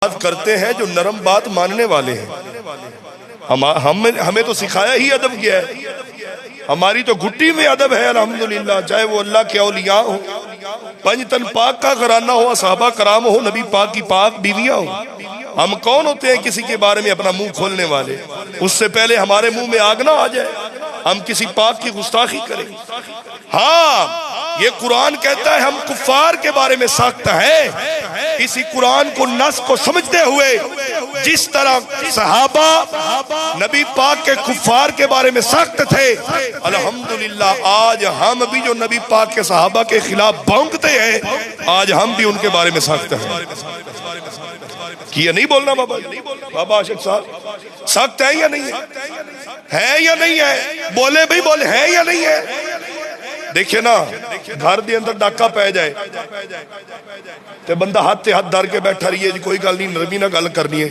بات کرتے ہیں جو نرم بات ماننے والے ہیں۔ ہمیں تو سکھایا ہی ادب کیا ہے، ہماری تو گھٹی میں ادب ہے الحمدللہ، چاہے وہ اللہ کے اولیاء ہو، پنج تن پاک کا گھرانہ ہو، صحابہ کرام ہو، نبی پاک کی پاک بیویاں ہو۔ ہم کون ہوتے ہیں کسی کے بارے میں اپنا منہ کھولنے والے؟ اس سے پہلے ہمارے منہ میں آگ نہ آ جائے ہم کسی پاک کی گستاخی کریں۔ ہاں یہ قرآن کہتا ہے ہم کفار کے بارے میں سخت ہیں، اسی قرآن کو نص کو سمجھتے ہوئے جس طرح صحابہ نبی پاک کے کفار کے بارے میں سخت تھے، الحمدللہ آج ہم بھی جو نبی پاک کے صحابہ کے خلاف بھونکتے ہیں، آج ہم بھی ان کے بارے میں سخت ہیں۔ کیا نہیں بولنا بابا عاشق صاحب، سخت ہے یا نہیں ہے یا نہیں ہے؟ بولے بھئی بولے ہے یا نہیں ہے؟ دیکھیں نا گھر دے اندر ڈاکہ پہ جائے تے بندہ ہاتھ تے ہاتھ دھر کے بیٹھا رہی ہے جی کوئی گل نہیں، نرمی نہ گل کرنی ہے۔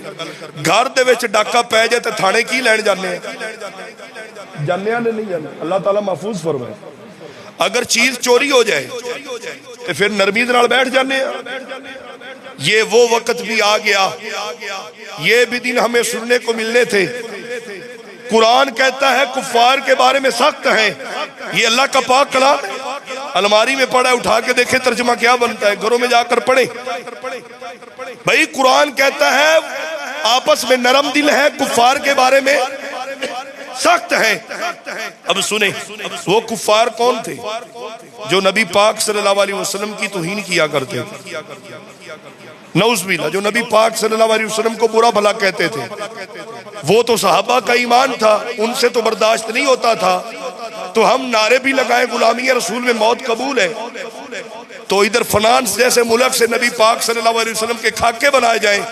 گھر دے وچ ڈاکہ پہ جائے تے تھانے کی لین جانے ہیں؟ جانے ہیں نہیں جانے؟ اللہ تعالیٰ محفوظ فرمائے۔ اگر چیز چوری ہو جائے تے پھر نرمی دے نال بیٹھ جانے ہیں؟ یہ وہ وقت بھی آ گیا، یہ بھی دن ہمیں سننے کو ملنے تھے۔ قرآن کہتا ہے کفار کے بارے میں سخت ہیں، یہ اللہ کا پاک کلام ہے۔ الماری میں پڑھا ہے، اٹھا کے دیکھیں ترجمہ کیا بنتا ہے، گھروں میں جا کر پڑھیں۔ بھائی قرآن کہتا ہے آپس میں نرم دل ہے، کفار کے بارے میں سخت ہے۔ اب سنیں وہ کفار کون تھے جو نبی پاک صلی اللہ علیہ وسلم کی توہین کیا کرتے تھے؟ نعوذ باللہ، جو نبی پاک صلی اللہ علیہ وسلم کو برا بھلا کہتے تھے، وہ تو صحابہ کا ایمان تھا، ان سے تو برداشت نہیں ہوتا تھا۔ تو ہم نعرے بھی لگائیں غلامی رسول میں موت قبول ہے، تو ادھر فرانس جیسے ملک سے نبی پاک صلی اللہ علیہ وسلم کے خاکے بنائے جائیں،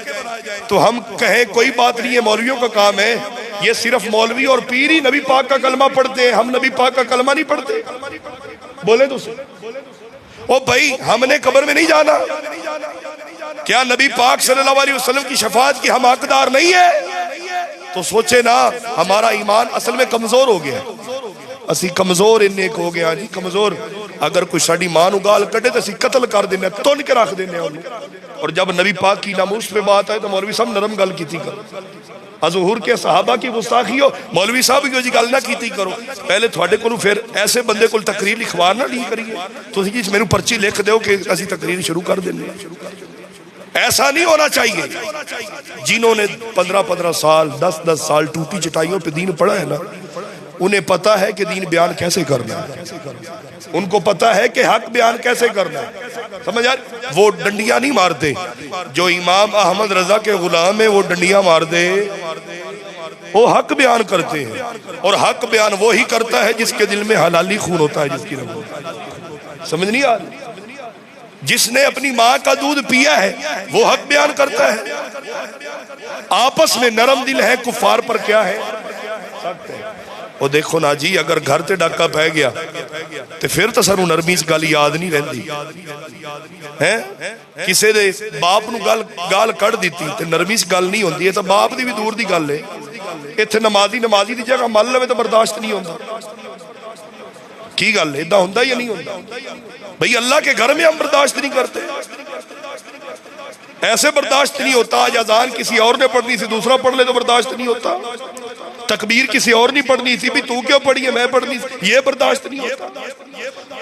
تو ہم کہیں کوئی بات نہیں ہے، مولویوں کا کام ہے، یہ صرف مولوی اور پیر ہی نبی پاک کا کلمہ پڑھتے ہیں، ہم نبی پاک کا کلمہ نہیں پڑھتے۔ بولے تو او بھائی ہم نے قبر میں نہیں جانا، کیا نبی پاک صلی اللہ علیہ وسلم کی شفاعت کی ہم حقدار نہیں ہے؟ تو سوچے نا ہمارا ایمان اصل میں کمزور ہو گیا، اسی کمزور انیک ہو گیا جی، کمزور۔ اگر کوئی ساڑی ماں نو گال کٹے تو اسی قتل کر دینے، تون کے رکھ دینے۔ اور جب نبی پاک کی ناموس پہ بات آئے تو مولوی صاحب نرم گل کیتی کرو، حضور کے صحابہ کی گستاخی ہو مولوی صاحب کی گل نہ کیتی کرو۔ پہلے تھوڑے کو پھر ایسے بندے کو تقریر لکھوار نہ لی کریے، تو جی میرے پرچی لکھ دیو کہ اسی تقریر شروع کر دینے۔ ایسا نہیں ہونا چاہیے۔ جنہوں نے 15 سال 10 سال ٹوٹی چٹائیوں پہ دین پڑھا ہے نا، انہیں پتا ہے کہ دین بیان کیسے کرنا ہے، ان کو پتا ہے کہ حق بیان کیسے کرنا ہے۔ سمجھ آ رہی؟ وہ ڈنڈیاں نہیں مارتے، جو امام احمد رضا کے غلام ہیں وہ ڈنڈیاں مار دے، وہ حق بیان کرتے ہیں، اور حق بیان وہی کرتا ہے جس کے دل میں حلالی خون ہوتا ہے، جس کی رغبت۔ سمجھ نہیں آ رہی؟ جس نے اپنی ماں کا دودھ پیا ہے وہ حق بیان کرتا ہے۔ آپس میں نرم دل ہے، کفار پر کیا ہے؟ سخت ہے۔ وہ دیکھو نا جی اگر گھر تے ڈاکہ پہ گیا تو پھر تو سانو نرمی اس گل یاد نہیں رہندی ہے۔ کسے دے باپ نو گال کڑ دیتی تے نرمی اس گل نہیں ہوندی، ہے تو باپ دی بھی دور دی گل ہے۔ ایتھے نمازی دی جگہ مل لوے تو برداشت نہیں ہوندا۔ کی گل ہے ایداں ہوندا یا نہیں ہوندا؟ بھئی اللہ کے گھر میں ہم برداشت نہیں کرتے، ایسے برداشت نہیں ہوتا۔ آج اذان کسی اور نے پڑھنی تھی دوسرا پڑھ لے تو برداشت نہیں ہوتا، تکبیر کسی اور نہیں پڑھنی تھی بھی تو کیوں پڑھی ہے میں پڑھنی تھی، یہ برداشت نہیں ہوتا۔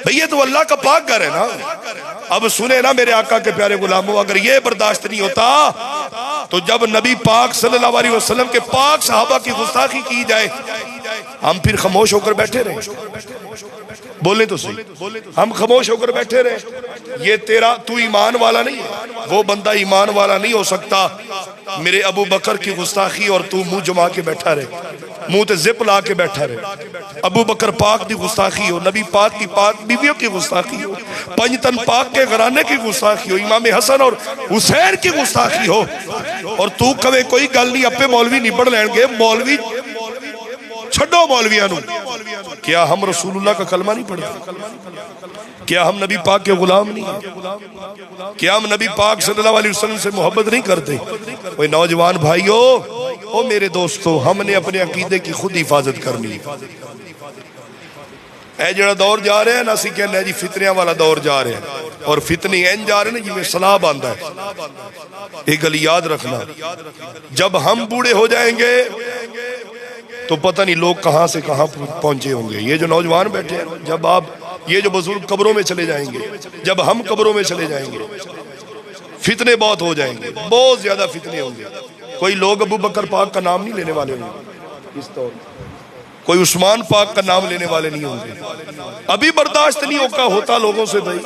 بھئی یہ تو اللہ کا پاک گھر ہے نا۔ اب سنے نا میرے آقا کے پیارے غلاموں، اگر یہ برداشت نہیں ہوتا تو جب نبی پاک صلی اللہ علیہ وسلم کے پاک صحابہ کی گستاخی کی جائے ہم پھر خاموش ہو کر بیٹھے رہیں؟ بولیں تو صحیح، ہم خاموش ہو کر بیٹھے رہے؟ یہ تیرا تو ایمان والا نہیں ہے، وہ بندہ ایمان والا نہیں ہو سکتا میرے ابو بکر کی گستاخی اور تو منہ جما کے بیٹھا رہے، منہ تے زپ لا کے بیٹھا رہے۔ ابو بکر پاک کی گستاخی ہو، نبی پاک کی پاک بیویوں کی گستاخی ہو، پنج تن پاک کے گھرانے کی گستاخی ہو، امام حسن اور حسین کی گستاخی ہو، اور تو کبھی کوئی گل نہیں اپنے مولوی نہیں پڑھ لین گے۔ مولوی چھڑو مولویاں نو، کیا ہم رسول اللہ کا کلمہ نہیں پڑھتے؟ کیا ہم نبی پاک کے غلام نہیں ہیں؟ کیا ہم نبی پاک صلی اللہ علیہ وسلم سے محبت نہیں کرتے؟ اوہ نوجوان بھائیو، او میرے دوستو، ہم نے اپنے عقیدے کی خود حفاظت کرنی۔ اے جڑا دور جا رہے ہیں نا اسی کہنے ہیں جی فتنیاں والا دور جا رہے ہیں اور فتنے این جا رہے ہیں جی میں سلاب آندہ ہے. ایک گل یاد رکھنا جب ہم بوڑھے ہو جائیں گے تو پتہ نہیں لوگ کہاں سے کہاں پہنچے ہوں گے. یہ جو نوجوان بیٹھے ہیں جب آپ یہ جو بزرگ قبروں میں چلے جائیں گے جب ہم قبروں میں چلے جائیں گے فتنے بہت ہو جائیں گے بہت زیادہ فتنے ہوں گے. کوئی لوگ ابو بکر پاک کا نام نہیں لینے والے ہوں گے اس طور کوئی عثمان پاک کا نام لینے والے نہیں ہوں گے. ابھی برداشت نہیں ہوتا لوگوں سے بھائی.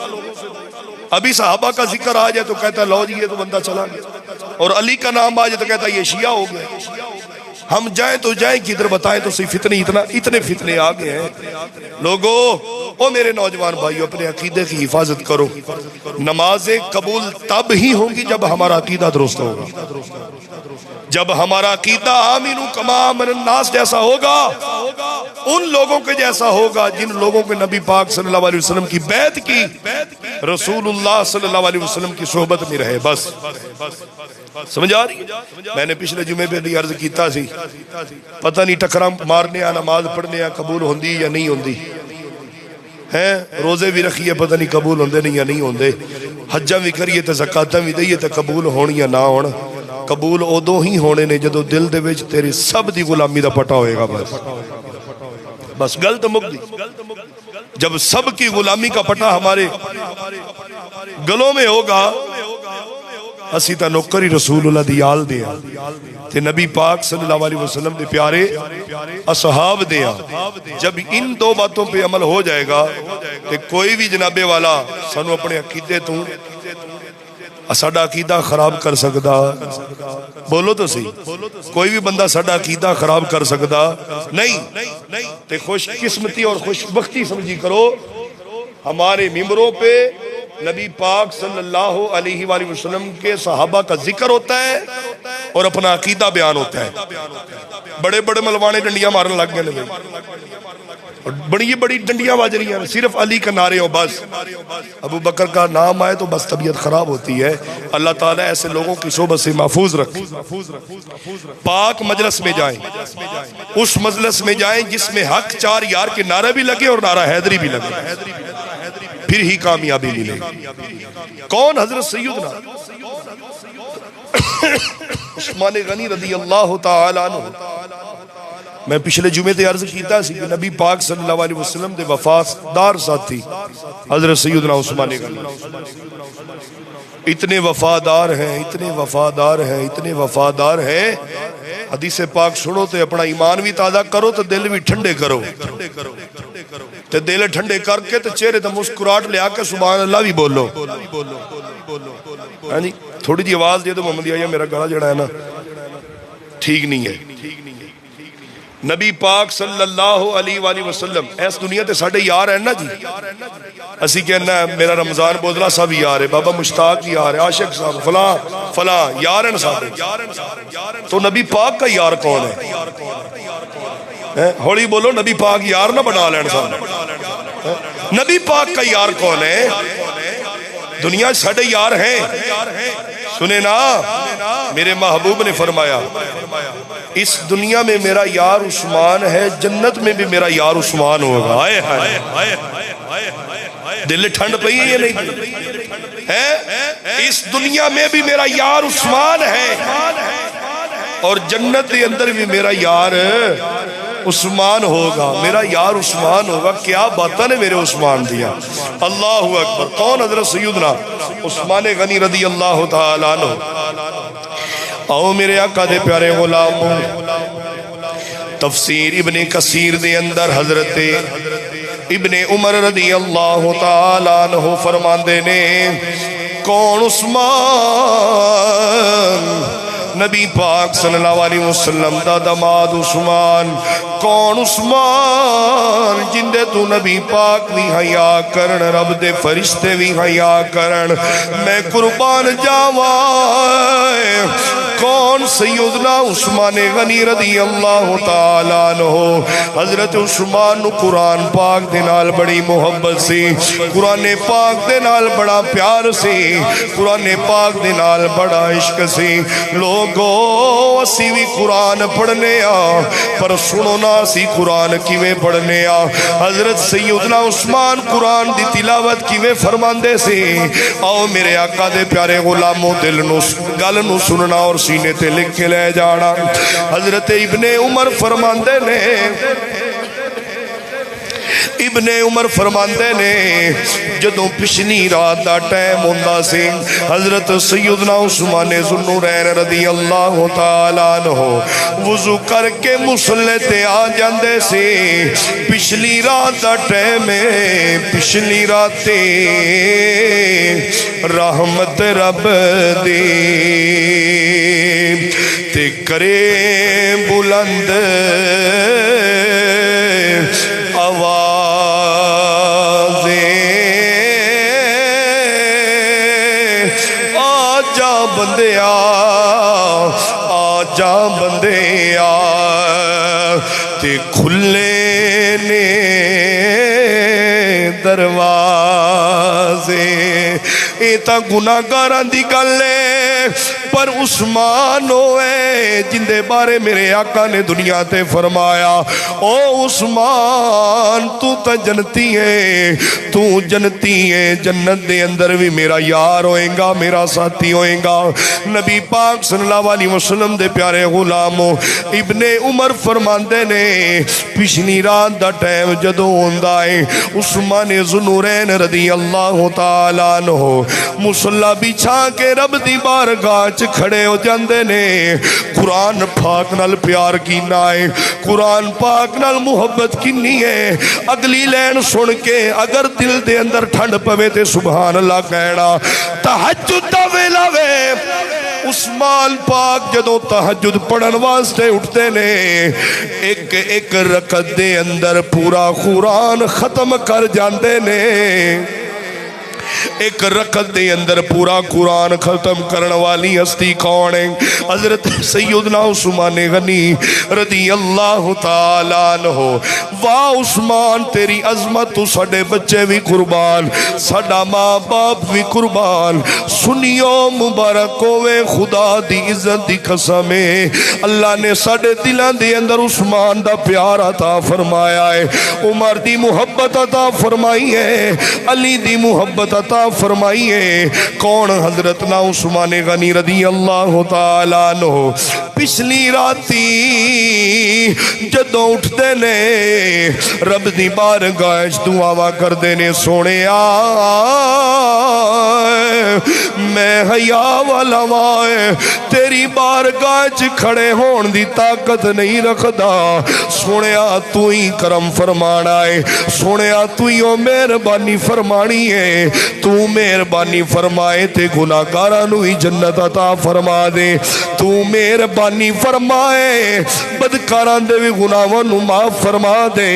ابھی صحابہ کا ذکر آ جائے تو کہتا ہے لو جی یہ تو بندہ چلا گیا اور علی کا نام آ جائے تو کہتا ہے یہ شیعہ ہو گیا. ہم جائیں تو جائیں کدھر بتائیں تو صحیح فتنے اتنے فتنے آ گئے ہیں. لوگو او میرے نوجوان بھائیو اپنے عقیدے کی حفاظت کرو. نمازیں قبول تب ہی ہوں گی جب ہمارا عقیدہ درست ہوگا. جب ہمارا عقیدہ آمین کما آمن الناس جیسا ہوگا ان لوگوں کے جیسا ہوگا جن لوگوں کے نبی پاک صلی اللہ علیہ وسلم کی بیعت کی رسول اللہ صلی اللہ علیہ وسلم کی صحبت میں رہے. بس سمجھ آ رہی ہے. میں نے پچھلے جمعے پہ بھی عرض کیتا سی پتہ نہیں ٹکرا مارنے آ نماز پڑھنے آ قبول ہوندی یا نہیں ہوندی ہیں. روزے بھی رکھیے پتہ نہیں قبول ہوندے نہیں یا نہیں ہوندے. حجاں بھی کریے تے زکاتاں بھی دئیے تے قبول ہون یا نہ ہون. قبول ادو ہی ہونے نے جدو دل دے وچ تیری سب دی غلامی دا پتہ ہوئے گا. بس گل تو مک دی. جب سب کی غلامی کا پتہ ہمارے گلوں میں ہوگا اسی تا نوکری رسول اللہ دی آل دیا تے نبی پاک صلی اللہ علیہ وسلم دے پیارے اصحاب دیا. جب ان دو باتوں پہ عمل ہو جائے گا کہ کوئی بھی جنابے والا سانو اپنے عقیدے تو ساڈا عقیدہ خراب کر سکدا بولو تو صحیح. کوئی بھی بندہ ساڈا عقیدہ خراب کر سکدا نہیں. تے خوش قسمتی اور خوش بختی سمجھی کرو ہمارے ممبروں پہ نبی پاک صلی اللہ علیہ وآلہ وسلم کے صحابہ کا ذکر ہوتا ہے اور اپنا عقیدہ بیان ہوتا ہے. بڑے بڑے ملوانے ڈنڈیاں مارنے لگ گئے بڑی بڑی ڈنڈیاں باج رہی ہیں صرف علی کا نعرے ہو بس. ابو بکر کا نام آئے تو بس طبیعت خراب ہوتی ہے. اللہ تعالیٰ ایسے لوگوں کی صحبت سے محفوظ رکھے. پاک مجلس میں جائیں اس مجلس میں جائیں جس میں حق چار یار کے نعرے بھی لگے اور نعرہ حیدری بھی لگے پھر ہی کامیابی ملے. کون حضرت سیدنا عثمان غنی رضی اللہ تعالیٰ عنہ. میں پچھلے جمعے تے عرض کیتا سی کہ نبی پاک صلی اللہ علیہ وسلم دے وفادار ساتھی حضرت سیدنا عثمان غنی اتنے وفادار ہیں اتنے وفادار ہیں اتنے وفادار ہیں. حدیث پاک سنو تے اپنا ایمان بھی تازہ کرو تے دل بھی ٹھنڈے کرو تے دل ٹھنڈے کر کے تے چہرے تے مسکراہٹ لے آ کے سبحان اللہ بھی بولو. ہاں جی تھوڑی جی آواز دے دو محمد یا میرا گلا جڑا ہے نا ٹھیک نہیں ہے. نبی پاک صلی اللہ علیہ وآلہ وسلم اس دنیا تے ساڑھے یار ہیں نا جی. اسی کہنا ہے میرا رمضان بودلہ صاحب یار ہے بابا مشتاق یار ہے عاشق صاحب فلاں یار ہیں صاحب. تو نبی پاک کا یار کون ہے؟ ہولی بولو نبی پاک یار نہ بنا لین صاحب. نبی پاک کا یار کون ہے؟ دنیا ساڑھے یار ہیں. سنے نا میرے محبوب نے فرمایا اس دنیا میں میرا یار عثمان ہے جنت میں بھی میرا یار عثمان ہوگا. دل ٹھنڈ پئی ہے یہ نہیں ہے؟ اس دنیا میں بھی میرا یار عثمان ہے اور جنت کے اندر بھی میرا یار عثمان ہوگا. میرا یار عثمان ہوگا. کیا باتاں نے میرے عثمان دیا. اللہ اکبر. کون؟ حضرت سیدنا عثمان غنی رضی اللہ تعالیٰ عنہ. آؤ میرے آقا دے پیارے غلاموں تفسیر ابن کثیر دے اندر حضرت ابن عمر رضی اللہ تعالیٰ عنہ فرماندے نے کون عثمان نبی پاک صلی اللہ علیہ وسلم دا دماد عثمان. کون عثمان جندے تو نبی پاک بھی حیا کرن رب دے فرشتے بھی حیا کرن. میں قربان جاواں کون کون؟ سیدنا عثمان غنی رضی اللہ تعالیٰ عنہ۔ حضرت عثمان نو قرآن پاک دے نال بڑی محبت سی، قرآن پاک دے نال بڑا پیار سی، قرآن پاک دے نال بڑا عشق سی۔ لوگو اسی بھی قرآن پڑھنے پر سنو نا اسی قرآن کیویں پڑھنے حضرت سیدنا عثمان قرآن دی تلاوت کیویں فرماندے سی۔ آؤ میرے آقا دے پیارے غلاموں دل نو گل نو سننا اور سینے تے لکھ کے لے جانا۔ حضرت ابن عمر فرماندے نے، ابن عمر فرماندے نے جدوں پچھلی رات دا ٹائم ہوندا سی، حضرت سیدنا عثمان ذوالنورین رضی اللہ تعالیٰ عنہ وضو کر کے مصلی تے آ جاندے سی۔ پچھلی رات دا ٹائم ہے، پچھلی رات رحمت رب دی تے کرے بلند بندیا آجا بندیا تے کھلے نے دروازے۔ اے تا گناہگاراں دی گل ہے، پر عثمان ہوئے جن دے بارے میرے آقا نے دنیا تے فرمایا، او عثمان تو تا جنتی ہے، تو جنتی ہے، جنت دے اندر بھی میرا یار ہوئے گا، میرا ساتھی ہوئے گا۔ نبی پاک صلی اللہ علیہ وسلم دے پیارے غلاموں، ابن عمر فرماندے نے پچھلی رات دا ٹائم جدوں ہوندا ہے، عثمان ذوالنورین رضی اللہ تعالیٰ عنہ مصلی بچھا کے رب دی بارگاہ چ کھڑے ہو جاندے نے۔ قرآن پاک نال پیار کینا ہے، قرآن پاک نال محبت کینی ہے۔ اگلی لین سن کے اگر دل دے اندر ٹھنڈ پوے تے سبحان اللہ کہنا۔ تہجد دا ویلا وے، عثمان پاک جدوں تہجد پڑھن واسطے اٹھتے نے، ایک ایک رکعت دے اندر پورا قرآن ختم کر جاندے نے۔ ایک رکعت دے اندر پورا قرآن ختم کرن والی ہستی کون ہے؟ حضرت سیدنا عثمان غنی رضی اللہ تعالیٰ عنہ۔ واہ عثمان تیری عظمت، تو ساڈے بچے بھی قربان، ساڈا ماں باپ بھی قربان۔ سنیو مبارک ہوئے خدا دی عزت دی قسم ہے، اللہ نے ساڈے دلان دے اندر عثمان دا پیار عطا فرمایا ہے، عمر دی محبت عطا فرمائی ہے، علی دی محبت عطا فرمائی ہے۔ کون؟ حضرت نا عثمان غنی رضی اللہ تعالیٰ عنہ پچھلی راتی جدوں اٹھتے نے رب دی بارگاہ وچ دعاواں کردے نے، سونیا میں حیا والا وائے تیری بارگاہ وچ کھڑے ہون دی طاقت نہیں رکھدا، سونیا تو ہی کرم فرمانا ہے، سونیا تو ہی مہربانی فرمانی ہے، تو مہربانی فرمائے تے گناہگاراں نو ہی جنت عطا فرما دے، تو مہربانی فرمائے بدکاراں دے بھی گناہاں نو معاف فرما دے،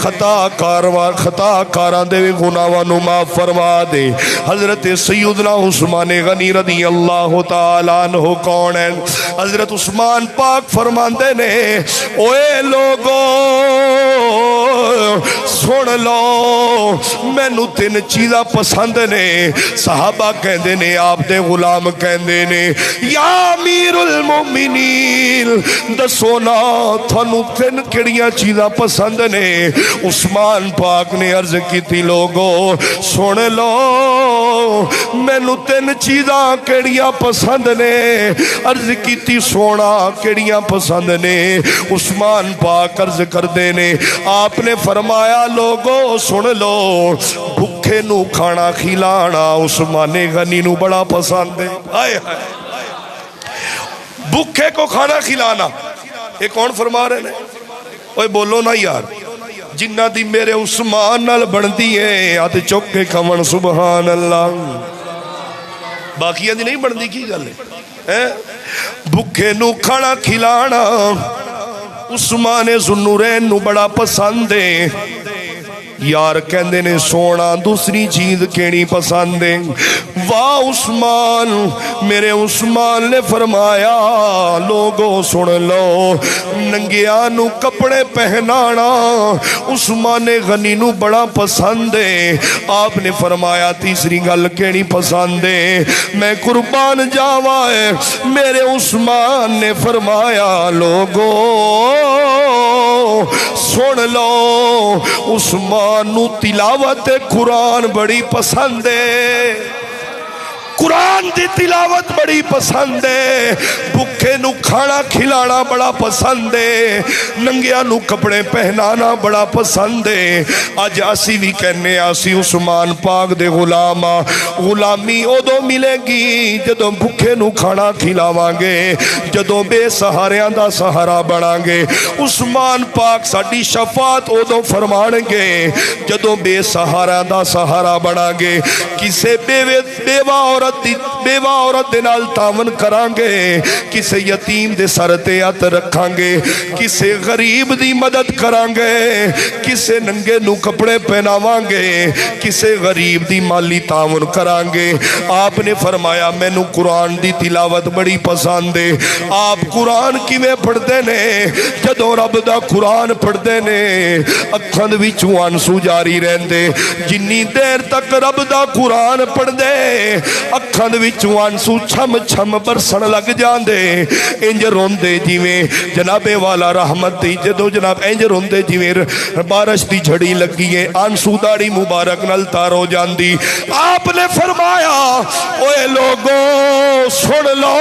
خطا کاراں دے بھی گناہاں نو معاف فرما دے۔ حضرت سیدنا عثمان غنی رضی اللہ تعالیٰ عنہ کون ہے؟ حضرت عثمان پاک فرماندے نے، اوے لوگو سن لو مینو تین چیزاں پسند نے۔ صحابہ کہندے نے، آپ دے غلام کہندے نے، یا امیر المومنین دسو نا تھانو تین کیڑیاں چیزاں پسند نے؟ عثمان پاک نے عرض کیتی، لوگو سن لو مینو تین چیزاں کیڑیاں پسند نے؟ عرض کیتی، سونا کیڑیاں پسند نے؟ عثمان پاک عرض کردے نے، آپ نے فرمایا، لوگو سن لو بھکھے نو کھانا کھلانا عثمان غنی نو بڑا پسند ہے۔ آئے بھکھے کو کھانا کھلانا، یہ کون فرما رہے ہیں؟ اوے بولو نا یار، جنہ دی میرے عثمان نال بندی ہے آتے چوک کے کھمن سبحان اللہ، باقیہ دی نہیں بندی کی گل ہے؟ بھکھے نو کھانا کھلانا عثمان ذوالنورین نو بڑا پسند ہے۔ یار کہندے نے، سونا دوسری چیز کیڑی پسند ہے؟ واہ عثمان، میرے عثمان نے فرمایا لوگوں سن لو، ننگیاں نو کپڑے پہنانا عثمان غنی نو بڑا پسند ہے۔ آپ نے فرمایا تیسری گل کیڑی پسند ہے؟ میں قربان جاواں ہے، میرے عثمان نے فرمایا لوگوں سن لو، عثمان نو تلاوت قرآن بڑی پسند ہے، قرآن دی تلاوت بڑی پسند ہے، بھوکے نو کھانا کھلانا بڑا پسند ہے، ننگیاں نو کپڑے پہنانا بڑا پسند ہے۔ آج اسی بھی کہنے اسی عثمان پاک دے غلام، غلامی ادو ملے گی جدوں بھوکے نو کھانا کھلاواں گے، جدوں بے سہاریاں دا سہارا بناں گے۔ عثمان پاک ساڈی شفاعت ادو فرمان گے جدوں بے سہارا دا سہارا بناں گے۔ کسے بیوہ عورت دے نال تعاون کران گے، کسے یتیم دے سر تے ہاتھ رکھاں گے، کسے غریب دی مدد کران گے، کسے ننگے نو کپڑے پہناواں گے، کسے غریب دی مالی تعاون کران گے۔ آپ نے فرمایا مینوں قرآن دی تلاوت بڑی پسند ہے۔ آپ قرآن کیویں پڑھدے نے؟ جدوں رب دا قرآن پڑھدے نے اکھاں دے وچوں آنسو جاری رہندے، جنی دیر تک رب دا قرآن پڑھدے اکھاں دے وچوں آنسو چھم چھم برسن لگ جاندے، انج روندے جویں جناب والا رحمت دی، جدوں جناب انج روندے جویں بارش دی جھڑی لگی ہے، آنسو داڑھی مبارک نال تار ہو جاندی۔ آپ نے فرمایا اوے لوگوں سن لو،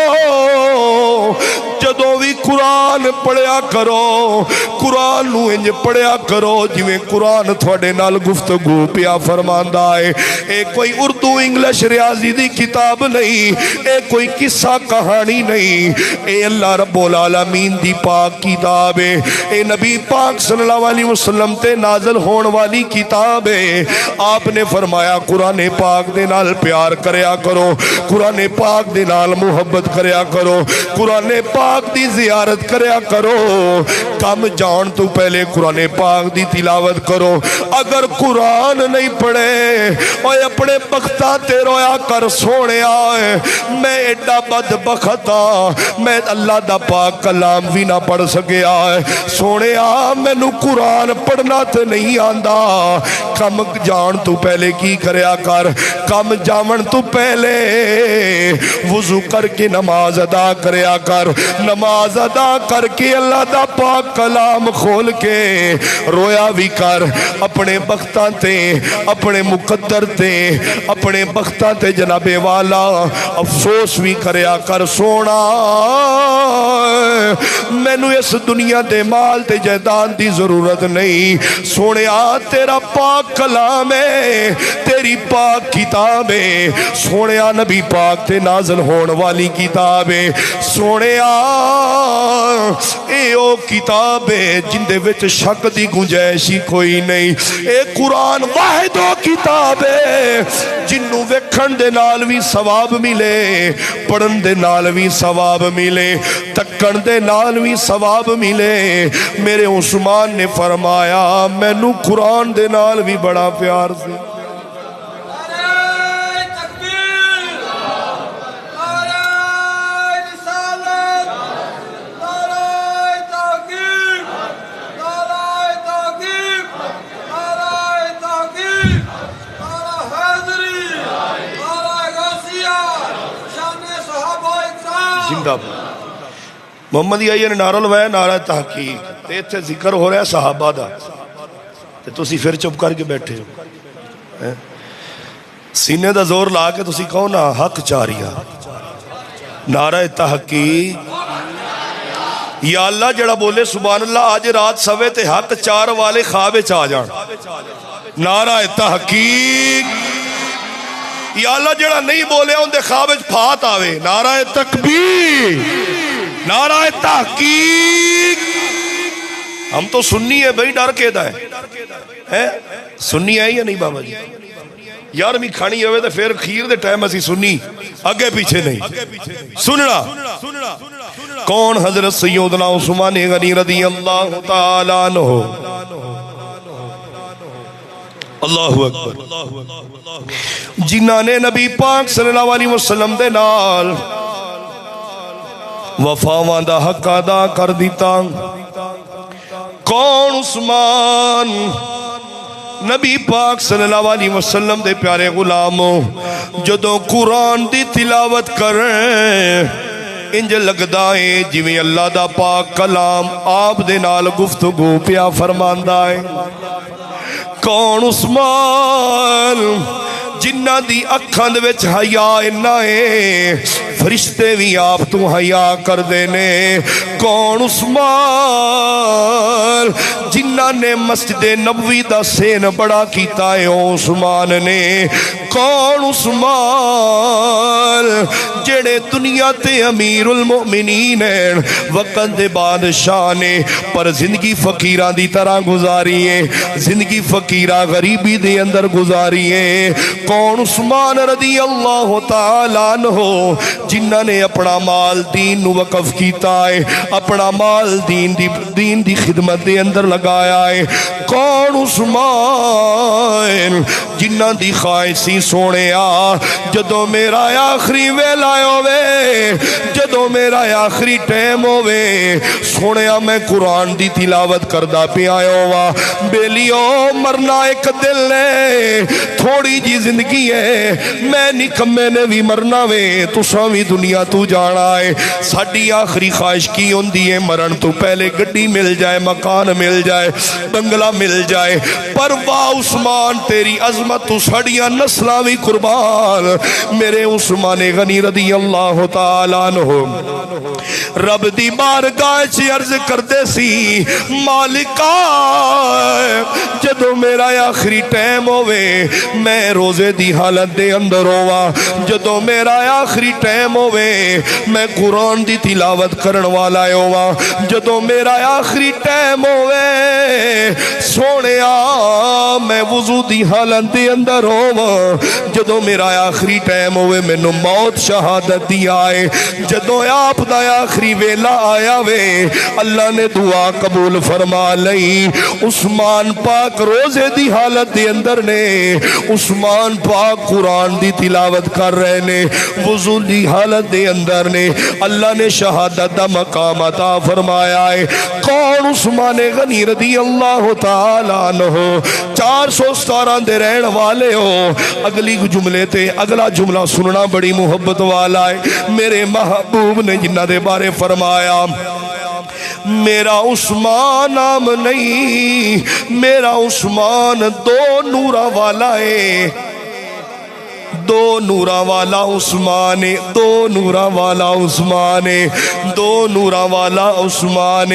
جدوں بھی قرآن پڑھیا کرو، قرآن نو انج پڑھیا کرو جویں قرآن تھوڑے نال گفتگو پیا فرماندا ہے۔ اے کوئی اردو انگلش ریاضی دی کتاب نہیں، اے کوئی قصہ کہانی نہیں، اے اللہ رب العالمین دی پاک کتاب ہے، اے نبی پاک صلی اللہ علیہ وسلم تے نازل ہون والی کتاب ہے۔ آپ نے فرمایا قرآن پاک دے نال پیار کریا کرو، قرآن پاک دے نال محبت کریا کرو، قرآن پاک دی زیارت کریا کرو، کم جان تو پہلے قرآن پاک دی تلاوت کرو۔ اگر قرآن نہیں پڑھے اور اپنے بختہ تے رویا کر سونے آئے، میں ایڈا بدبخت میں اللہ دا پاک کلام بھی نہ پڑھ سکے آئے، سونے آ مینوں قرآن پڑھنا تے نہیں آندا۔ کم جان تو پہلے کی کریا کر، کم جاون تو پہلے وضو کر کے نماز ادا کریا کر، نماز ادا کر کے اللہ دا پاک کلام کھول کے رویا بھی کر، اپنے بختاں تے اپنے مقدر تے اپنے بختاں تے جناب والا افسوس بھی کریا کر۔ سونا مینوں اس دنیا دے مال تے جائیداد دی ضرورت نہیں، سونیا تیرا پاک کلام ہے، تیری پاک کتاب ہے، سونیا نبی پاک تے نازل ہون والی کتاب ہے، سونیا اے او کتاب ہے جن دے وچ شک دی گنجائش ہی کوئی نہیں۔ اے قرآن واحد او کتاب ہے جنوں ویکھن دے نال بھی ثواب ملے، پڑھن دے نال بھی ثواب ملے، تکن دے نال بھی ثواب ملے۔ میرے عثمان نے فرمایا مینوں قرآن دے نال بھی بڑا پیار سے۔ محمد نے نعرہ لوایا نعرہ تحقیق، تے اتھے ذکر ہو رہا ہے صحابہ دا، تے تسی پھر چپ کر کے بیٹھے ہو، سینے دا زور لا کے تسی کہو نا حق چاریا نعرہ تحقیق۔ یا اللہ جڑا بولے سبحان اللہ آج رات سوے تے حق چار والے خواب چا جان، نعرہ تحقیق۔ یا اللہ جڑا نہیں بولے ان دے خواب پھات آوے، نعرہ تکبیر، نعرہ تحقیق۔ ہم تو سنی ہے بھئی، ڈر کے دا ہے سنی ہے یا نہیں بابا جی؟ یار میں کھانی ہوئے تو پھر کھیر دے ٹائم اسی سنی اگے پیچھے نہیں سننا۔ کون؟ حضرت سیدنا عثمان غنی رضی اللہ تعالیٰ عنہ۔ اللہ اکبر. جنہاں نے نبی پاک صلی اللہ علیہ وسلم دے نال وفاواں دا حق ادا کر دیتا. کون؟ عثمان. نبی پاک صلی اللہ علیہ وسلم دے پیارے غلاموں جدوں قرآن دی تلاوت کریں انج لگدا ہے جویں اللہ دا پاک کلام آپ دے نال گفتگو پیا فرماندا ہے. کون؟ عثمان. جنہ دی اکھاں دے وچ حیا انہا ہے فرشتے بھی آپ تو حیا کر دینے. کون؟ عثمان. جنہ نے مسجد نبوی دا سین بڑا کیتا ہے عثمان نے. کون؟ عثمان. جڑے دنیا تے امیر المؤمنین ہیں وقت دے بادشاہ نے پر زندگی فقیراں دی طرح گزاری ہے, زندگی فقیراں غریبی دے اندر گزاری ہے. کون؟ عثمان رضی اللہ تعالیٰ عنہ جنہ نے اپنا مال دین نو وقف کیتا ہے, اپنا مال دین دی خدمت دے اندر لگایا ہے. کون؟ عثمان. جنہ دی خواہشی سونے جدو میرا آخری ویلا ہوئے, جدو میرا آخری ٹائم ہوئے سونے میں قرآن دی تلاوت کردہ پیا ہوا. بیلیو مرنا ایک دل ہے, تھوڑی جی زندگی ہے, میں نکمے نے بھی مرنا وے, تساں بھی دنیا تو جانا ہے. ساڈی آخری خواہش کی ہوندی ہے مرن تو پہلے گڈی مل جائے, مکان مل جائے, بنگلہ مل جائے. پر واہ عثمان تیری عظمت تو ساڈیاں نسلاں بھی قربان. میرے عثمان غنی رضی اللہ تعالیٰ عنہ رب دی بارگاہ چ عرض کردے سی مالکا جدو میرا آخری ٹائم ہوئے میں روزے دی حالت دے اندر ہوا, جدو میرا آخری ٹائم ہوئے میں قرآن دی تلاوت کرن والا ہوا, جدو میرا آخری ٹائم ہوئے سونے میں وضو دی حالت دے اندر ہوا, جدو میرا آخری ٹائم ہوئے میں نو موت شہادت دی آئے. جدو آپ دا آخری ویلا آیا وے اللہ نے دعا قبول فرما لئی. عثمان پاک روزے دی حالت دے اندر نے, عثمان پاک قرآن دی تلاوت کر رہے نے, وضو دی حالت دے اندر نے. اللہ نے شہادت دا مقام عطا فرمایا ہے. کون؟ عثمان غنی رضی اللہ تعالیٰ عنہ. 417 دے رہن والے ہو. اگلی جملے تے اگلا جملہ سننا بڑی محبت والا ہے. میرے محبوب نے جنہ دے بارے فرمایا میرا عثمان نام نہیں, میرا عثمان دو نورا والا ہے, دو نورا والا عثمان, دو نورا والا عثمان, دو نورا والا عثمان.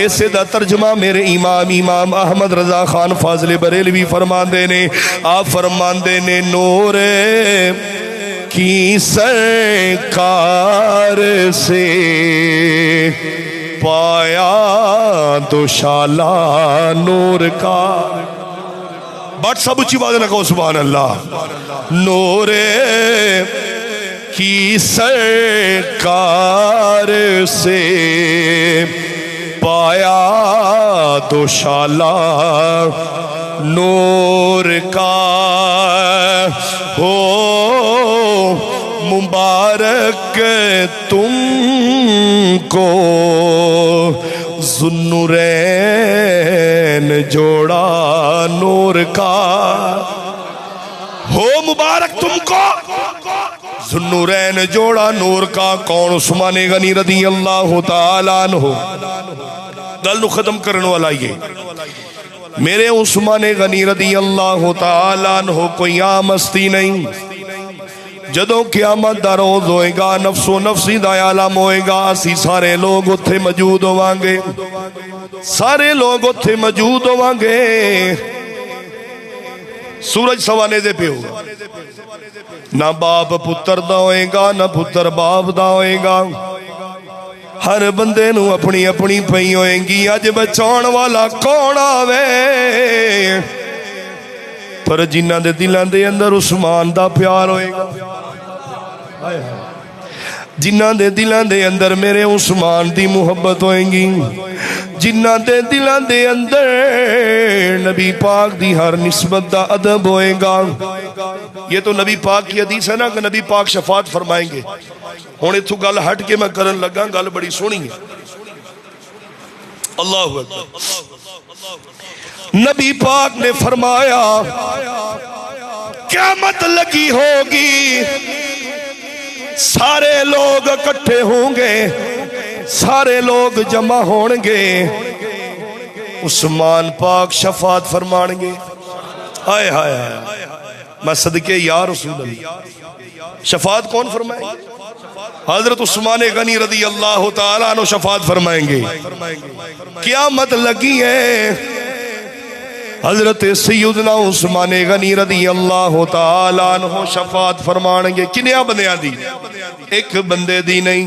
اسے دا ترجمہ میرے امام احمد رضا خان فاضل بریلوی فرماندے نے, آپ فرماندے نے نور کی سرکار سے پایا دوشالہ نور کا. بٹ سب اچھی بات نہ کہو سبحان اللہ. نور کی سرکار سے پایا دوشالہ نور کا ہو مبارک تم کو ذوالنورین جوڑا نور کا ہو مبارک تم کو ذوالنورین جوڑا نور کا. کون؟ عثمان غنی رضی اللہ تعالیٰ عنہ. گل نو ختم کرنے والا یہ میرے عثمان غنی رضی اللہ تعالیٰ عنہ کوئی عام ہستی نہیں. جدوں قیامت دا روز ہوئے گا نفس و نفسی دا عالم ہوئے گا, اسی سارے لوگ اتھے موجود ہوانگے, سارے لوگ اتھے موجود ہوانگے. سورج سوانے دے پہ ہوگا, نہ باپ پتر دا ہوئے گا نہ پتر باپ دا ہوئے گا. ہر بندے نو اپنی اپنی پئی ہوئیں گی. اج بچان والا کون آوے, پر جنہ دے دلان دے اندر عثمان دا پیار ہوئے گا, جنہ دے دلان دے اندر میرے عثمان دی محبت ہوئیں گی, جنہ دے دلاں دے اندر نبی پاک دی ہر نسبت دا ادب ہوئے گا. یہ تو نبی پاک کی حدیث ہے نا کہ نبی پاک شفاعت فرمائیں گے. ہن ایتھوں گل ہٹ کے میں کرن لگا، گل بڑی سونی ہے. اللہ اکبر. نبی پاک نے فرمایا قیامت لگی ہوگی، سارے لوگ اکٹھے ہوں گے، سارے لوگ جمع ہون گے، عثمان پاک شفاعت فرمان گے. ہائے ہائے ہائے، میں صدقے یا رسول اللہ. شفاعت کون فرمائیں گے؟ حضرت عثمان غنی رضی اللہ تعالیٰ عنہ شفاعت فرمائیں گے. قیامت لگی ہے، حضرت سیدنا عثمان غنی رضی اللہ تعالیٰ عنہ شفاعت فرمان گے. کنیا بندیاں دی؟ ایک بندے دی نہیں،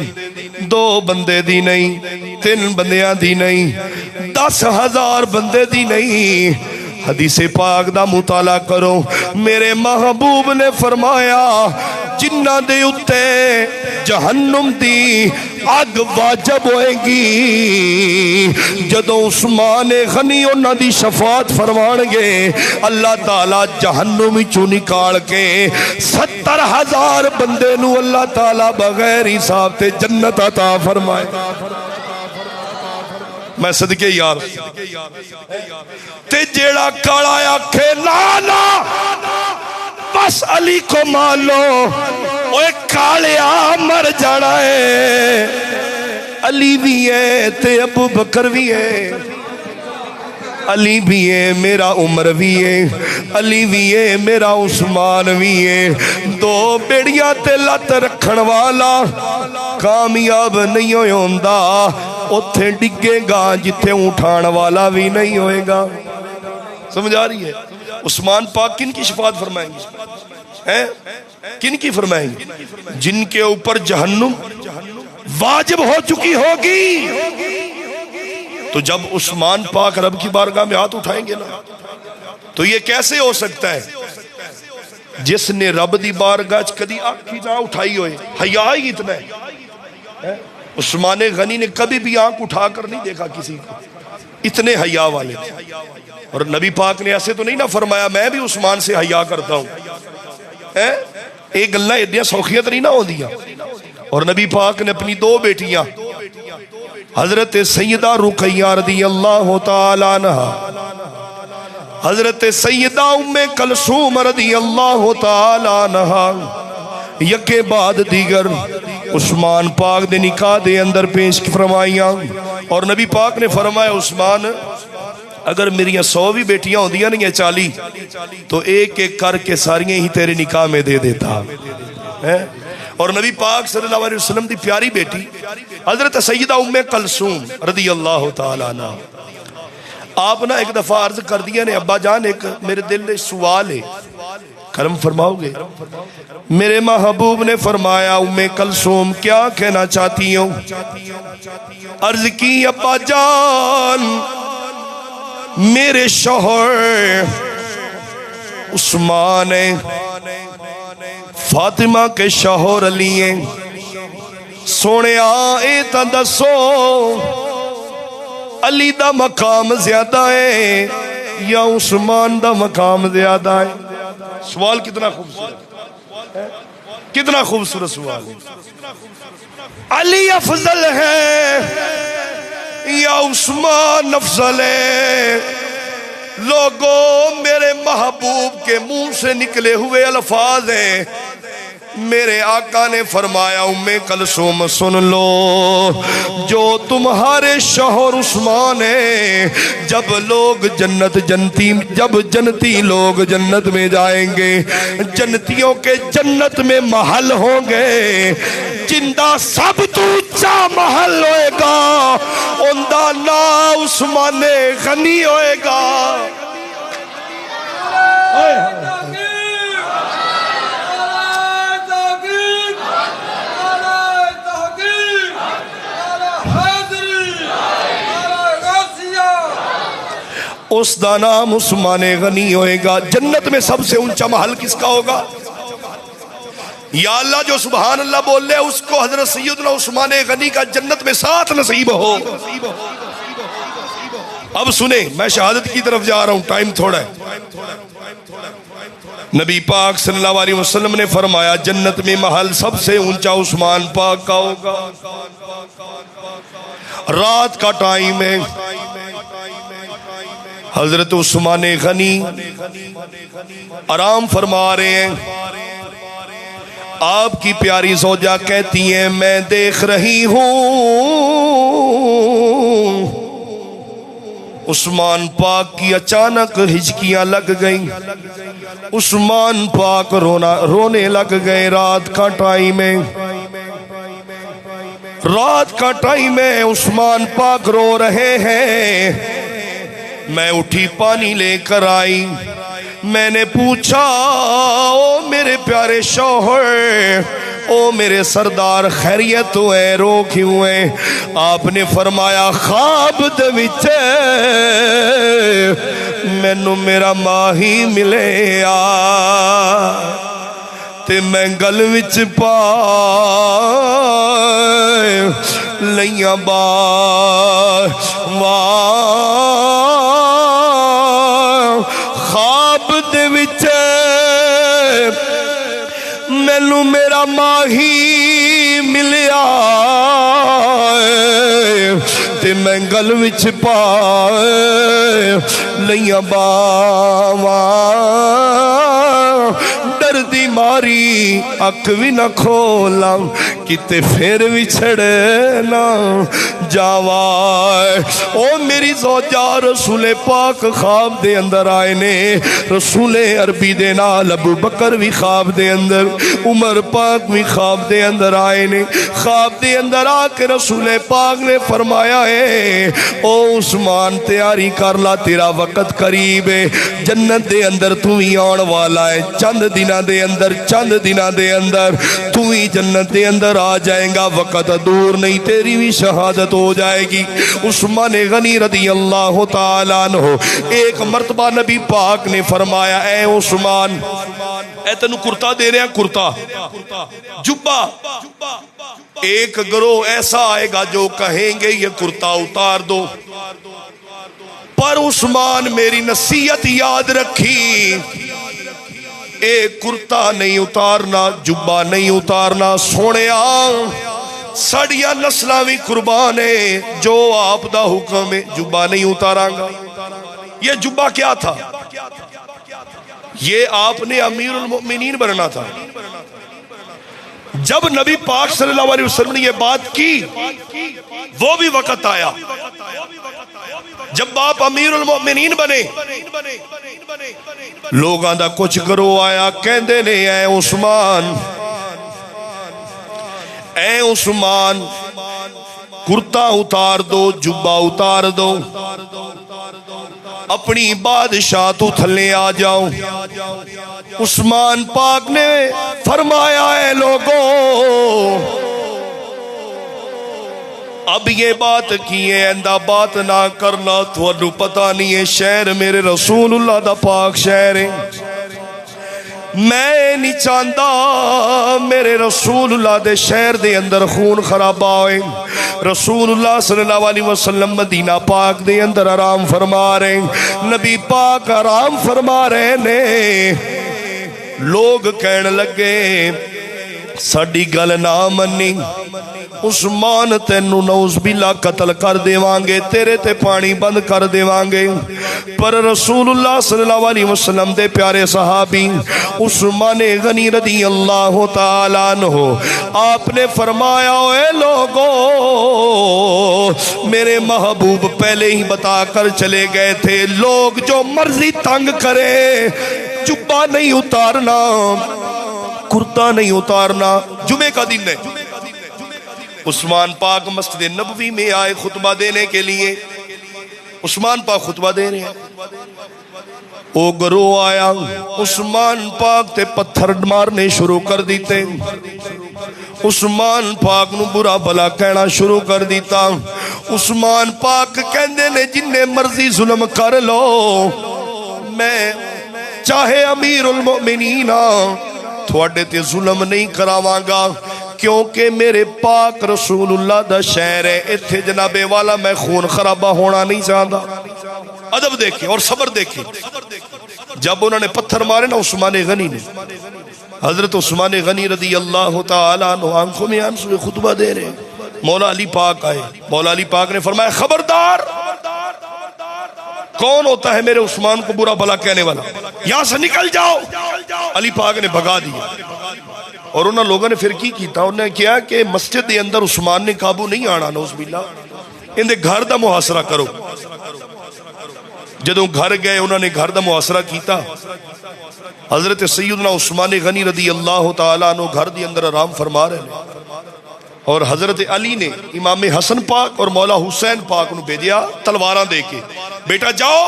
دو بندے دی نہیں، تین بندیاں دی نہیں، 10,000 بندے دی نہیں. حدیث پاک دا مطالعہ کرو. میرے محبوب نے فرمایا جنہ دے اتے جہنم دی آگ واجب ہوئے گی، جدو عثمان غنی انہاں دی شفاعت فرمان گے، اللہ تعالیٰ جہنم چو نکال کے 70,000 بندے نو اللہ تعالیٰ بغیر حساب تے جنت عطا فرمائے. میں صدقے یار تے جیڑا کالا آکھے نا نا بس علی کو مالو، اوے کالیا مر جانا ہے. علی بھی ہے تے ابو بکر بھی ہے، علی بھی ہے میرا عمر بھی ہے، علی بھی ہے میرا عثمان بھی ہے. دو بیڑیاں تے لت رکھن والا کامیاب نہیں ہوندا، اتھے ڈگے گا جتھے اٹھان والا بھی نہیں ہوئے گا. سمجھ آ رہی ہے؟ عثمان پاک کن کی شفاعت فرمائیں گے؟ کن کی فرمائیں گے؟ جن کے اوپر جہنم واجب ہو چکی ہوگی. تو جب عثمان پاک رب کی بارگاہ میں ہاتھ اٹھائیں گے نا، تو یہ کیسے ہو سکتا ہے؟ جس نے رب دی بارگاہ کدی آنکھ نہ اٹھائی ہوئے، حیا ہی اتنا ہے. عثمان غنی نے کبھی بھی آنکھ اٹھا کر نہیں دیکھا کسی کو، اتنے حیا والے. اور نبی پاک نے ایسے تو نہیں نہ فرمایا میں بھی عثمان سے حیا کرتا ہوں. ایک گلہ ایڈیاں سوکھیت نہیں نہ ہو دیا. اور نبی پاک نے اپنی دو بیٹیاں حضرت سیدہ رقیہ رضی اللہ تعالیٰ عنہ، حضرت سیدہ ام کلثوم رضی اللہ تعالیٰ عنہ، یکے بعد دیگر عثمان پاک دے نکاح دے اندر پیش فرمائیاں. اور نبی پاک نے فرمایا عثمان اگر میری 100 بھی بیٹیاں ہوندیاں نہیں 40 تو ایک ایک کر کے ساریاں ہی تیرے نکاح میں دے دیتا. اور نبی پاک صلی اللہ علیہ وسلم دی پیاری بیٹی حضرت سیدہ ام کلثوم رضی اللہ تعالیٰ عنہ، آپ نے ایک دفعہ عرض کر دیا نے ابا جان ایک میرے دل میں سوال ہے، کرم فرماؤ گے؟ میرے محبوب نے فرمایا ام کلثوم کیا کہنا چاہتی ہوں؟ عرض کی ابا جان میرے شوہر عثمان فاطمہ کے شوہر علی ہیں، سونے آئے تا دسو علی دا مقام زیادہ ہے یا عثمان دا مقام زیادہ ہے؟ سوال کتنا خوبصورت، کتنا خوبصورت سوال ہے. علی افضل ہے یا عثمان افضل ہے؟ لوگوں میرے محبوب کے منہ سے نکلے ہوئے الفاظ ہیں. میرے آقا نے فرمایا ام کلثوم سن لو، جو تمہارے شوہر عثمان ہیں جب لوگ جب جنتی لوگ جنت میں جائیں گے، جنتیوں کے جنت میں محل ہوں گے، جندہ سب تو اونچا محل ہوئے گا اندہ نام عثمان غنی ہوئے گا. اس دا نام عثمان غنی ہوئے گا. جنت میں سب سے اونچا محل کس کا ہوگا؟ یا اللہ جو سبحان اللہ بول لے اس کو حضرت سیدنا عثمان غنی کا جنت میں ساتھ نصیب ہو. اب سنیں، میں شہادت کی طرف جا رہا ہوں، ٹائم تھوڑا ہے۔ نبی پاک صلی اللہ علیہ وسلم نے فرمایا جنت میں محل سب سے اونچا عثمان پاک کا ہوگا۔ رات کا ٹائم ہے، حضرت عثمان غنی آرام فرما رہے ہیں۔ آپ کی پیاری زوجہ کہتی ہیں میں دیکھ رہی ہوں عثمان پاک کی اچانک ہچکیاں لگ گئیں، عثمان پاک رونے لگ گئے۔ رات کا ٹائم ہے، رات کا ٹائم ہے، عثمان پاک رو رہے ہیں۔ میں اٹھی پانی لے کر آئی، میں نے پوچھا او میرے پیارے شوہر، او میرے سردار خیریت تو ہے، رو کیوں ہے؟ آپ نے فرمایا خواب دے وچ مینوں میرا ماہی ملے آ تے میں گل وچ پا لیاں بار خواب دے وچ مینوں میرا ماہی ملیا تے میں گل وچ پا لیاں باواں، ڈر دی ماری اکھ بھی نہ کھولاں کتے پھر وچھڑ نہ جاواں۔ او میری زوجہ رسول پاک خواب دے اندر آئے نے، رسول عربی دے نال ابو بکر بھی خواب دے اندر، عمر پاک بھی خواب دے اندر آئے نے۔ خواب دے اندر آ کے رسول پاک نے فرمایا ہے او عثمان تیاری کر لا، تیرا وقت قریب ہے، جنت دے اندر تو ہی آن والا ہے، چند دنہ دے اندر، چند دنہ دے اندر تو ہی جنت دے اندر آ جائیں گا، وقت دور نہیں، تیری بھی شہادت ہو جائے گی۔ عثمان غنی رضی اللہ تعالیٰ عنہ ایک مرتبہ نبی پاک نے فرمایا اے عثمان، اے تینوں کرتا دے رہے ہیں، کرتا جبہ، ایک گروہ ایسا آئے گا جو کہیں گے یہ کرتا اتار دو، پر عثمان میری نصیحت یاد رکھی، ایک کرتا نہیں اتارنا، جبہ نہیں اتارنا، سونیا سڑیا نسلہ بھی قربان ہے، جو آپ دا حکم ہے جبہ نہیں اتاراں گا۔ یہ جبہ کیا تھا؟ یہ آپ نے امیر المؤمنین بننا تھا۔ جب نبی پاک صلی اللہ علیہ وسلم نے یہ بات کی وہ بھی وقت آیا جب آپ امیر المؤمنین بنے، لوگاں دا کچھ گروہ آیا کہندے نے اے عثمان، اے عثمان کرتا اتار دو، جبہ اتار دو، اپنی بادشاہ تو تھلے آ جاؤ۔ عثمان پاک نے فرمایا اے لوگوں اب یہ بات کی ہے، ایندہ بات نہ کرنا، تو پتہ نہیں ہے شہر میرے رسول اللہ دا پاک شہر ہے، میں نہیں چاہتا میرے رسول اللہ دے شہر دے اندر خون خرابہ ہوئے۔ رسول اللہ صلی اللہ علیہ وسلم مدینہ پاک دے اندر آرام فرما رہے، نبی پاک آرام فرما رہے نے، لوگ کہنے لگے ساڈی گل نہ منی عثمان تینوں نعوذ باللہ قتل کر دیوانگے، تیرے تے پانی بند کر دیوانگے۔ پر رسول اللہ صلی اللہ علیہ وسلم دے پیارے صحابی عثمان غنی رضی اللہ تعالیٰ عنہ آپ نے فرمایا اے لوگوں میرے محبوب پہلے ہی بتا کر چلے گئے تھے، لوگ جو مرضی تنگ کرے، جبہ نہیں اتارنا، کرتا نہیں اتارنا۔ جمعے کا دن ہے، عثمان پاک مسجد نبوی میں آئے خطبہ دینے کے لیے، عثمان پاک خطبہ دے رہے ہیں، او گروہ آیا، عثمان پاک تے پتھر مارنے شروع کر دیتے، عثمان پاک نو برا بھلا کہنا شروع کر دیتا۔ عثمان پاک کہندے نے جننے مرضی ظلم کر لو، میں چاہے امیر المؤمنین تھوڑے تے ظلم نہیں کراواں گا، کیونکہ میرے پاک رسول اللہ دا شہر ہے، اتھے جناب والا میں خون خرابہ ہونا نہیں چاہتا۔ ادب دیکھیں اور صبر دیکھیں. جب انہوں نے پتھر مارے نا عثمان غنی نے، حضرت عثمان غنی رضی اللہ تعالیٰ عنہ آنکھوں میں آنسو خطبہ دے رہے، مولا علی پاک آئے. مولا علی پاک نے فرمایا خبردار، کون ہوتا ہے میرے عثمان کو برا بھلا کہنے والا، یہاں سے نکل جاؤ. علی پاک نے بھگا دیا. اور انہوں لوگوں نے پھر کی کیتا، انہوں نے کیا کہ مسجد دے اندر عثمان نے قابو نہیں آنا، نعوذ باللہ، ان دے گھر دا محاصرہ کرو. جدوں گھر گئے انہوں نے گھر دا محاصرہ کیتا. حضرت سیدنا عثمان غنی رضی اللہ تعالیٰ عنہ گھر دی اندر آرام فرما رہے ہیں، اور حضرت علی نے امام حسن پاک اور مولا حسین پاک نو بھیجیا تلواراں دے کے، بیٹا جاؤ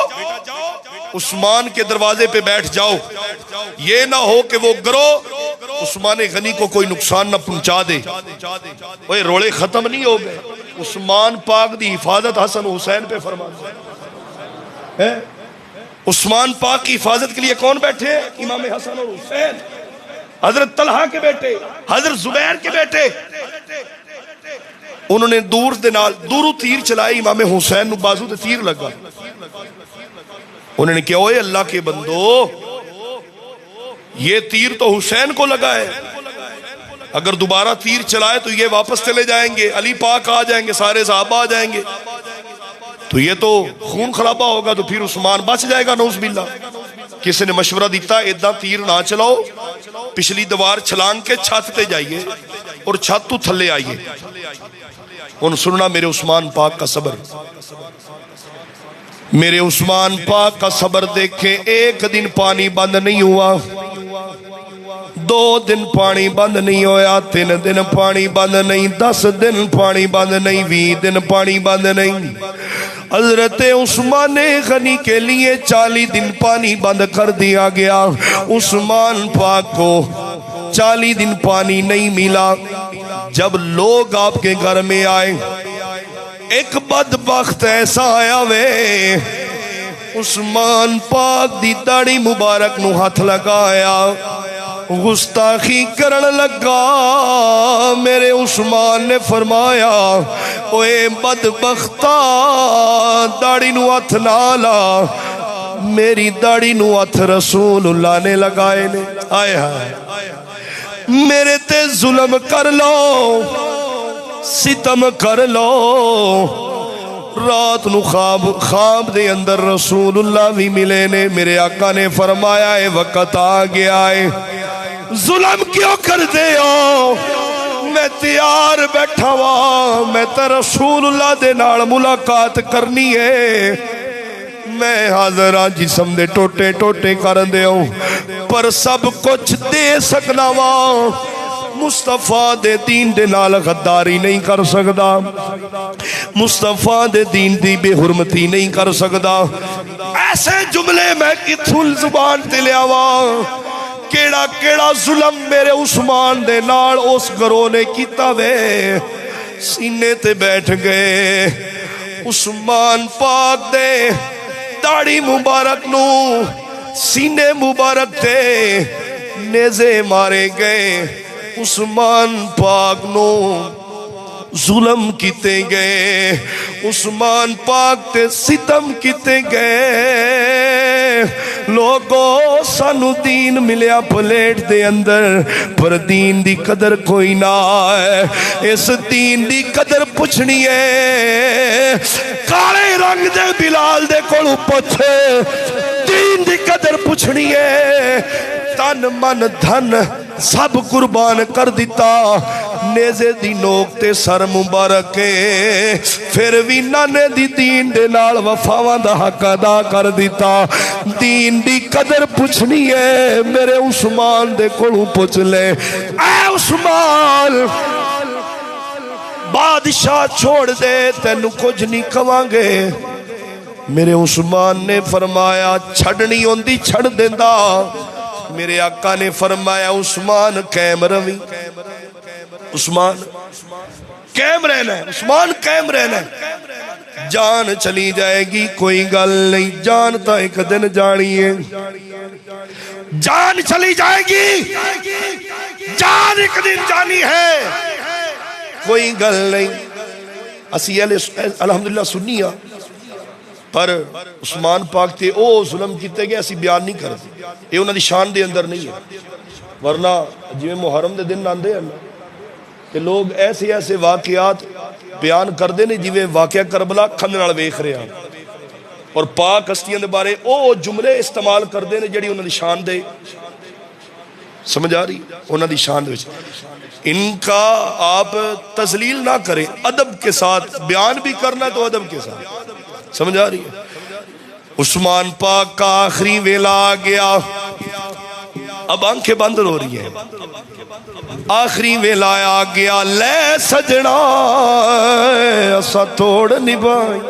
عثمان کے دروازے پہ بیٹھ جاؤ، یہ نہ ہو کہ وہ گروہ عثمان غنی کو کوئی نقصان نہ پہنچا دے. وہ رولے ختم نہیں ہو گئے، عثمان پاک دی حفاظت حسن حسین پہ فرما ہے. عثمان پاک کی حفاظت کے لیے کون بیٹھے؟ امام حسن اور حسین، حضرت طلحہ کے بیٹے، حضرت زبیر کے بیٹے. انہوں نے دورو تیر چلائے، امام حسین نو بازو تے تیر لگا. انہوں نے کہا اوے اللہ کے بندو، یہ تیر تو حسین کو لگا ہے، اگر دوبارہ تیر چلائے تو یہ واپس چلے جائیں گے، علی پاک آ جائیں گے، سارے صحابہ آ جائیں گے، تو یہ تو خون خرابہ ہوگا، تو پھر عثمان بچ جائے گا نعوذ باللہ. کسی نے مشورہ دیتا ادھا تیر نہ چلاؤ، پچھلی دیوار چھلانگ کے چھت تے جائیے اور چھت تو تھلے آئیے. ان سننا میرے عثمان پاک کا صبر، میرے عثمان پاک کا صبر دیکھیں. ایک دن پانی بند نہیں ہوا، 2 دن پانی بند نہیں ہویا، 3 دن پانی بند نہیں، 10 دن پانی بند نہیں، 20 دن پانی بند نہیں. حضرت عثمان غنی کے لیے 40 دن پانی بند کر دیا گیا. عثمان پاک کو 40 دن پانی نہیں ملا. جب لوگ آپ کے گھر میں آئے، ایک بدبخت ایسا آیا وے، عثمان پاک دی داڑھی مبارک نو ہاتھ لگایا، گستاخی کرن لگا. میرے عثمان نے فرمایا اوے بدبختہ، داڑھی نو ہاتھ نہ لا، میری داڑھی نو ہاتھ رسول اللہ نے لگائے نے. آئے ہائے، میرے تے ظلم کر لو، ستم کر لو. رات نو خواب دے اندر رسول اللہ بھی ملے نے. میرے آقا نے فرمایا اے وقت آ گیا ہے، ظلم کیوں کر دے ہو؟ میں تیار بیٹھا ہوا، میں تے رسول اللہ دے نال ملاقات کرنی ہے. میں حاضر ہاں، جسم دے ٹوٹے ٹوٹے کر دے ہوں، پر سب کچھ دے سکنا وا. مصطفیٰ دے دین دے نال غداری نہیں کر سکدا، مصطفیٰ دے دین دی بے حرمتی نہیں کر سکدا. ایسے جملے میں کتھوں زبان تے لے آواں؟ کیڑا کیڑا ظلم میرے عثمان دے نال اس گروہ نے کیتا وے. سینے تے بیٹھ گئے. عثمان پاک دے داڑھی مبارک نو سینے مبارک تے نیزے مارے گئے. عثمان پاک نو ظلم کیتے گئے، عثمان پاک تے ستم کیتے گئے. لوگو سانو دین ملیا پلیٹ دے اندر، پر دین دی قدر کوئی نہ ہے. اس دین دی قدر پوچھنی ہے، کالے رنگ دے بلال دے کولو پوچھے. دین دی قدر پوچھنی ہے، تن من دھن سب قربان کر دیتا. نیزے دی نوک تے سر مبارک ہے، پھر بھی نانے دی دین دے نال وفاواں دا حق ادا کر دیتا. دین دی قدر پوچھنی ہے، میرے عثمان دے کولوں پوچھ لے. اے عثمان، بادشاہ چھوڑ دے، تینوں کچھ نہیں کھواں گے. میرے عثمان نے فرمایا چھڑنی ہوندی چھڑ دیندا. میرے آقا نے فرمایا عثمان قائم روی، عثمان قائم رہنا ہے، عثمان قائم رہنا ہے. جان چلی جائے گی کوئی گل نہیں، جان تا ایک دن جانی ہے. جان چلی جائے گی، جان ایک دن جانی ہے، کوئی گل نہیں. اسی الحمدللہ سنیا پر عثمان پاک تے او ظلم کیتے گئے اسی بیان نہیں کرتے، یہ انہاں دی شان دے اندر نہیں ہے۔ ورنہ جویں محرم دے دن آندے ہیں کہ لوگ ایسے ایسے واقعات بیان کردے نے جویں واقعہ کربلا کھن نال ویکھ رہے ہیں، اور پاک ہستیاں دے بارے او جملے استعمال کردے نے جڑی انہاں دی شان دے، سمجھ آ رہی انہاں دی شان دے وچ۔ ان کا آپ تذلیل نہ کریں، ادب کے ساتھ بیان بھی کرنا تو ادب کے ساتھ، سمجھ آ رہی ہے۔ عثمان پاک کا آخری ویلا آ گیا، اب آنکھیں بند ہو رہی ہیں، آخری ویلا آ گیا، لے سجنا اسا توڑ نبھائی۔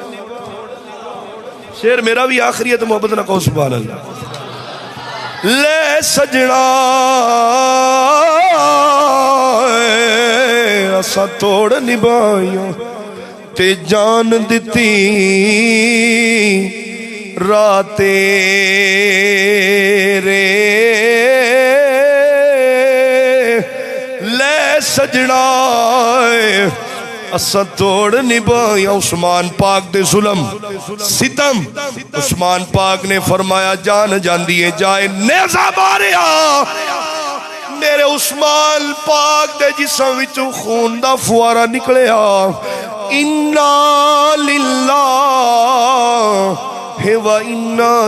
شعر میرا بھی آخری ہے تو محبت نہ کہو سبحان اللہ۔ لے سجنا اسا توڑ نبھائیاں تے جان دتی راتے رے، لے سجنا اسا توڑ نبھایا عثمان پاک دے ظلم ستم۔ عثمان پاک نے فرمایا جان جاندی ہے جائے نیزہ ماریا، میرے عثمان پاک دے جسم وچوں خون دا فوارا نکلیا۔ انا للہ و انا